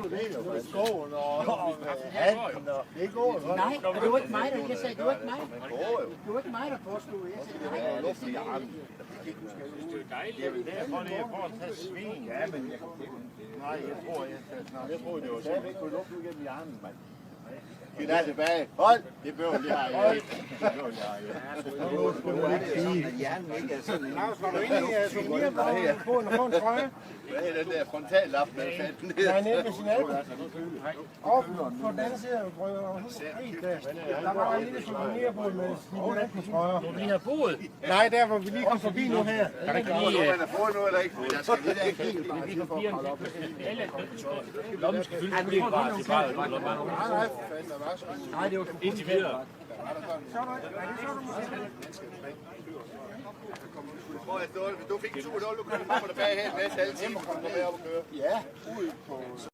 det jo med skoven og hatten og det går jo. Nej, det var ikke mig, der sagde, det var ikke mig. Det var ikke mig, der påstod. Jeg sagde, nej, det Det er dejligt. Jeg vil derfor lige prøve at tage svin. Ja, men nej, jeg tror, jeg skal snart. Jeg tror, det var stadigvæk kunne lufte ud gennem hjernen, mand. Det er tilbage. Hold! Det bøvl, det har jeg ikke. Det bøvl, det har jeg ikke. Hjernen ikke er sådan en... Lars, var du inde i souvenirbogen og få en trøje? Hvad er den der frontallap, der er fandt ned? Nej, nede ved sin albu. Og på den anden side af brødet, der var en lille souvenirbod med snibbolanden-trøjer. Hvor vi har boet. Nej, der hvor vi lige kom forbi nu her. Der er ikke Om lige... man har fået noget eller ikke, men jeg skal lige have helt. Vi kan fire lommen skal fyldes med lige bare til bare. Nej, det var indtil videre. Hvis du fik en tur, du kunne komme der baghen med alle timer, kom der med op og køre. Ja, ud på...